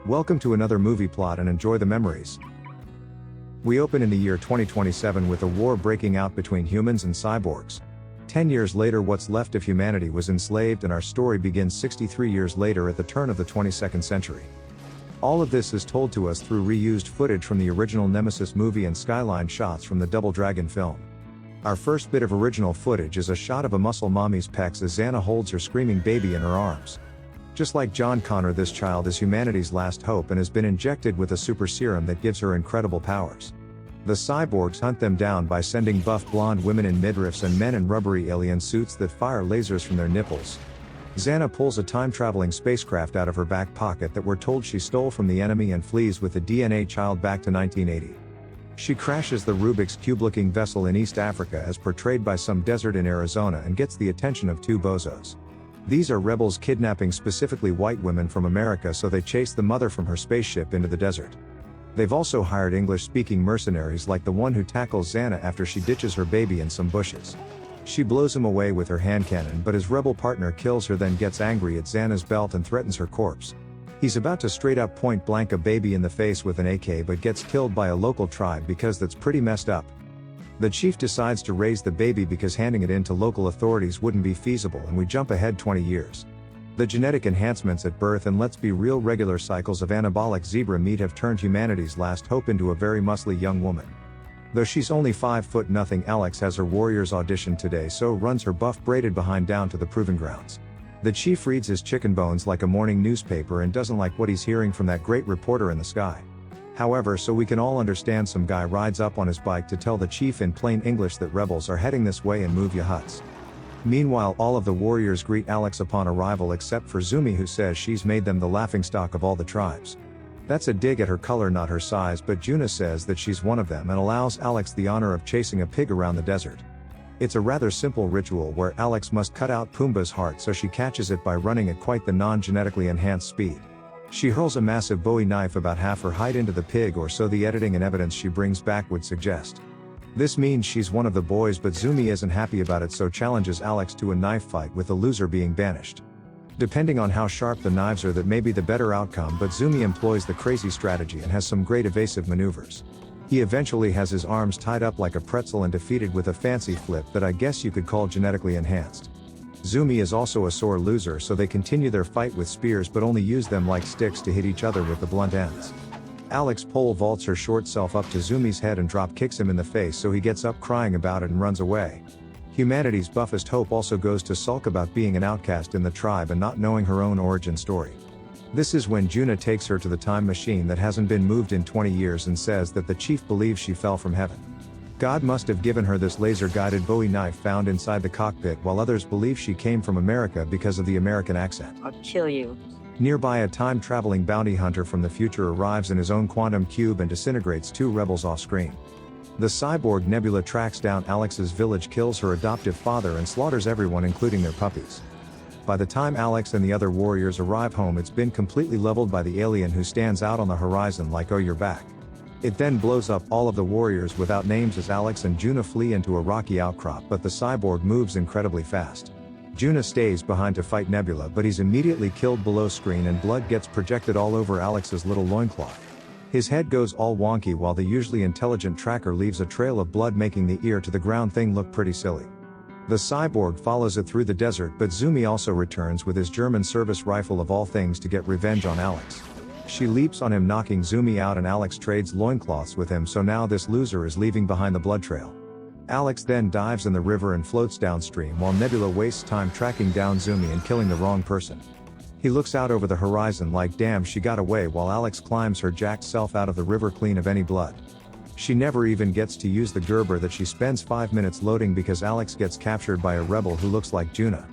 Welcome to another movie plot and enjoy the memories. We open in the year 2027 with a war breaking out between humans and cyborgs. 10 years later, what's left of humanity was enslaved, and our story begins 63 years later at the turn of the 22nd century. All of this is told to us through reused footage from the original Nemesis movie and skyline shots from the Double Dragon film. Our first bit of original footage is a shot of a muscle mommy's pecs as Zana holds her screaming baby in her arms. Just like John Connor, this child is humanity's last hope and has been injected with a super serum that gives her incredible powers. The cyborgs hunt them down by sending buff blonde women in midriffs and men in rubbery alien suits that fire lasers from their nipples. Zana pulls a time-traveling spacecraft out of her back pocket that we're told she stole from the enemy and flees with the DNA child back to 1980. She crashes the Rubik's Cube-looking vessel in East Africa as portrayed by some desert in Arizona and gets the attention of two bozos. These are rebels kidnapping specifically white women from America, so they chase the mother from her spaceship into the desert. They've also hired English-speaking mercenaries like the one who tackles Zana after she ditches her baby in some bushes. She blows him away with her hand cannon, but his rebel partner kills her, then gets angry at Zana's belt and threatens her corpse. He's about to straight up point blank a baby in the face with an AK, but gets killed by a local tribe because that's pretty messed up. The chief decides to raise the baby because handing it in to local authorities wouldn't be feasible, and we jump ahead 20 years. The genetic enhancements at birth and, let's be real, regular cycles of anabolic zebra meat have turned humanity's last hope into a very muscly young woman. Though she's only 5'0", Alex has her warriors audition today, so runs her buff braided behind down to the proving grounds. The chief reads his chicken bones like a morning newspaper and doesn't like what he's hearing from that great reporter in the sky. However, so we can all understand, some guy rides up on his bike to tell the chief in plain English that rebels are heading this way and move ya huts. Meanwhile, all of the warriors greet Alex upon arrival except for Zumi, who says she's made them the laughingstock of all the tribes. That's a dig at her color, not her size, but Juna says that she's one of them and allows Alex the honor of chasing a pig around the desert. It's a rather simple ritual where Alex must cut out Pumbaa's heart, so she catches it by running at quite the non-genetically enhanced speed. She hurls a massive Bowie knife about half her height into the pig, or so the editing and evidence she brings back would suggest. This means she's one of the boys, but Zumi isn't happy about it, so challenges Alex to a knife fight, with the loser being banished. Depending on how sharp the knives are, that may be the better outcome, but Zumi employs the crazy strategy and has some great evasive maneuvers. He eventually has his arms tied up like a pretzel and defeated with a fancy flip that I guess you could call genetically enhanced. Zumi is also a sore loser, so they continue their fight with spears but only use them like sticks to hit each other with the blunt ends. Alex pole vaults her short self up to Zumi's head and drop kicks him in the face, so he gets up crying about it and runs away. Humanity's buffest hope also goes to sulk about being an outcast in the tribe and not knowing her own origin story. This is when Juna takes her to the time machine that hasn't been moved in 20 years and says that the chief believes she fell from heaven. God must have given her this laser-guided Bowie knife found inside the cockpit, while others believe she came from America because of the American accent. I'll kill you. Nearby, a time-traveling bounty hunter from the future arrives in his own quantum cube and disintegrates two rebels off-screen. The cyborg Nebula tracks down Alex's village, kills her adoptive father, and slaughters everyone, including their puppies. By the time Alex and the other warriors arrive home, it's been completely leveled by the alien, who stands out on the horizon like, "Oh, you're back." It then blows up all of the warriors without names as Alex and Juna flee into a rocky outcrop, but the cyborg moves incredibly fast. Juna stays behind to fight Nebula, but he's immediately killed below screen and blood gets projected all over Alex's little loincloth. His head goes all wonky while the usually intelligent tracker leaves a trail of blood, making the ear to the ground thing look pretty silly. The cyborg follows it through the desert, but Zumi also returns with his German service rifle of all things to get revenge on Alex. She leaps on him, knocking Zumi out, and Alex trades loincloths with him, so now this loser is leaving behind the blood trail. Alex then dives in the river and floats downstream while Nebula wastes time tracking down Zumi and killing the wrong person. He looks out over the horizon like, damn, she got away, while Alex climbs her jacked self out of the river clean of any blood. She never even gets to use the Gerber that she spends 5 minutes loading because Alex gets captured by a rebel who looks like Juna.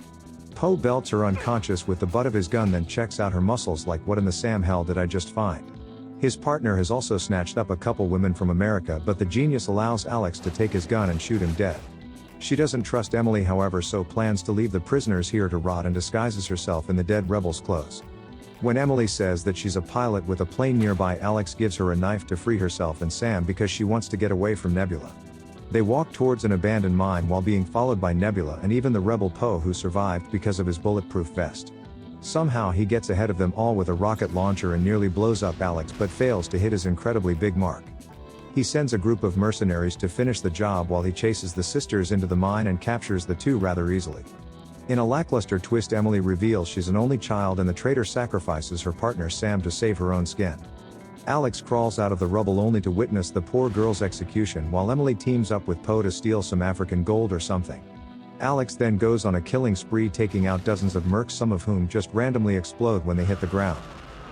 Poe belts her unconscious with the butt of his gun, then checks out her muscles like, what in the Sam hell did I just find? His partner has also snatched up a couple women from America, but the genius allows Alex to take his gun and shoot him dead. She doesn't trust Emily, however, so plans to leave the prisoners here to rot and disguises herself in the dead rebels' clothes. When Emily says that she's a pilot with a plane nearby, Alex gives her a knife to free herself and Sam because she wants to get away from Nebula. They walk towards an abandoned mine while being followed by Nebula and even the rebel Poe, who survived because of his bulletproof vest. Somehow he gets ahead of them all with a rocket launcher and nearly blows up Alex but fails to hit his incredibly big mark. He sends a group of mercenaries to finish the job while he chases the sisters into the mine and captures the two rather easily. In a lackluster twist, Emily reveals she's an only child and the traitor sacrifices her partner Sam to save her own skin. Alex crawls out of the rubble only to witness the poor girl's execution while Emily teams up with Poe to steal some African gold or something. Alex then goes on a killing spree, taking out dozens of mercs, some of whom just randomly explode when they hit the ground.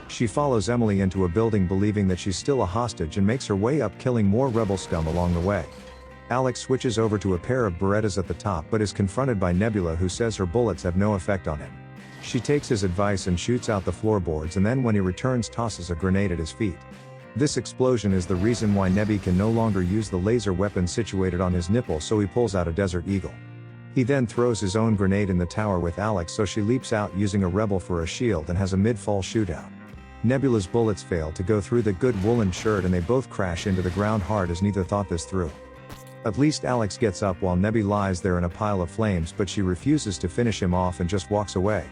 She follows Emily into a building believing that she's still a hostage and makes her way up, killing more rebel scum along the way. Alex switches over to a pair of Berettas at the top but is confronted by Nebula, who says her bullets have no effect on him. She takes his advice and shoots out the floorboards, and then when he returns tosses a grenade at his feet. This explosion is the reason why Nebby can no longer use the laser weapon situated on his nipple, so he pulls out a Desert Eagle. He then throws his own grenade in the tower with Alex, so she leaps out using a rebel for a shield and has a mid-fall shootout. Nebula's bullets fail to go through the good woolen shirt and they both crash into the ground hard as neither thought this through. At least Alex gets up while Nebby lies there in a pile of flames, but she refuses to finish him off and just walks away.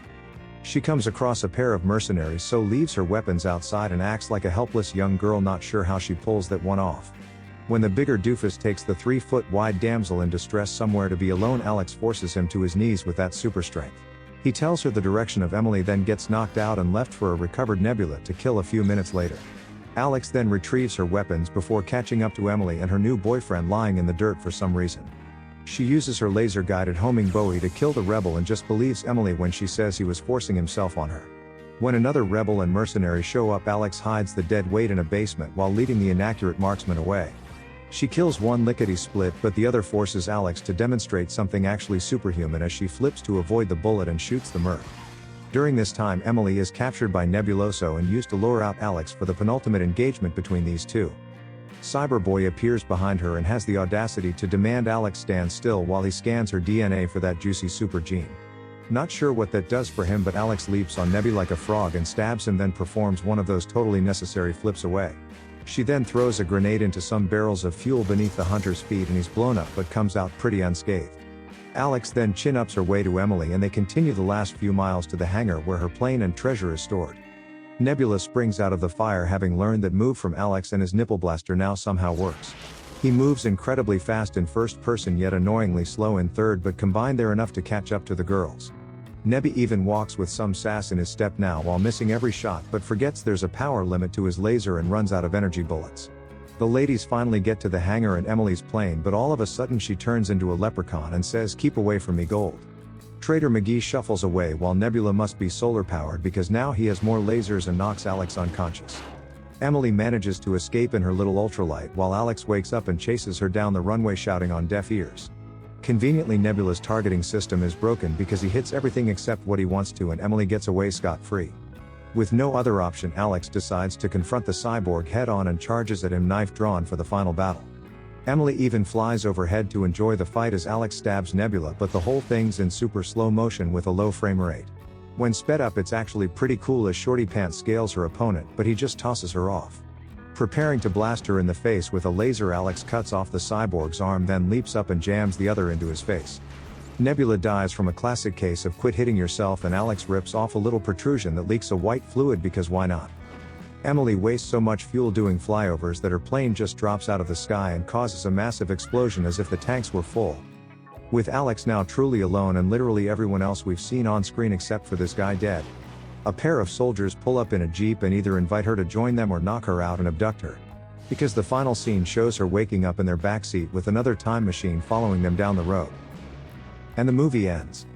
She comes across a pair of mercenaries, so leaves her weapons outside and acts like a helpless young girl, not sure how she pulls that one off. When the bigger doofus takes the 3-foot-wide damsel in distress somewhere to be alone, Alex forces him to his knees with that super strength. He tells her the direction of Emily, then gets knocked out and left for a recovered Nebula to kill a few minutes later. Alex then retrieves her weapons before catching up to Emily and her new boyfriend lying in the dirt for some reason. She uses her laser-guided homing bowie to kill the rebel and just believes Emily when she says he was forcing himself on her. When another rebel and mercenary show up, Alex hides the dead weight in a basement while leading the inaccurate marksman away. She kills one lickety-split, but the other forces Alex to demonstrate something actually superhuman as she flips to avoid the bullet and shoots the merc. During this time, Emily is captured by Nebuloso and used to lure out Alex for the penultimate engagement between these two. Cyberboy appears behind her and has the audacity to demand Alex stand still while he scans her DNA for that juicy super gene. Not sure what that does for him, but Alex leaps on Nebby like a frog and stabs him, then performs one of those totally necessary flips away. She then throws a grenade into some barrels of fuel beneath the hunter's feet and he's blown up but comes out pretty unscathed. Alex then chin-ups her way to Emily and they continue the last few miles to the hangar where her plane and treasure is stored. Nebula springs out of the fire, having learned that move from Alex, and his nipple blaster now somehow works. He moves incredibly fast in first person yet annoyingly slow in third, but combined they're enough to catch up to the girls. Nebby even walks with some sass in his step now while missing every shot, but forgets there's a power limit to his laser and runs out of energy bullets. The ladies finally get to the hangar and Emily's plane, but all of a sudden she turns into a leprechaun and says, "Keep away from me, gold." Trader McGee shuffles away while Nebula must be solar powered because now he has more lasers and knocks Alex unconscious. Emily manages to escape in her little ultralight while Alex wakes up and chases her down the runway shouting on deaf ears. Conveniently, Nebula's targeting system is broken because he hits everything except what he wants to, and Emily gets away scot-free. With no other option, Alex decides to confront the cyborg head-on and charges at him, knife drawn, for the final battle. Emily even flies overhead to enjoy the fight as Alex stabs Nebula, but the whole thing's in super slow motion with a low frame rate. When sped up, it's actually pretty cool as Shorty Pants scales her opponent, but he just tosses her off. Preparing to blast her in the face with a laser, Alex cuts off the cyborg's arm, then leaps up and jams the other into his face. Nebula dies from a classic case of quit hitting yourself, and Alex rips off a little protrusion that leaks a white fluid because why not? Emily wastes so much fuel doing flyovers that her plane just drops out of the sky and causes a massive explosion as if the tanks were full. With Alex now truly alone and literally everyone else we've seen on screen except for this guy dead, a pair of soldiers pull up in a jeep and either invite her to join them or knock her out and abduct her. Because the final scene shows her waking up in their backseat with another time machine following them down the road. And the movie ends.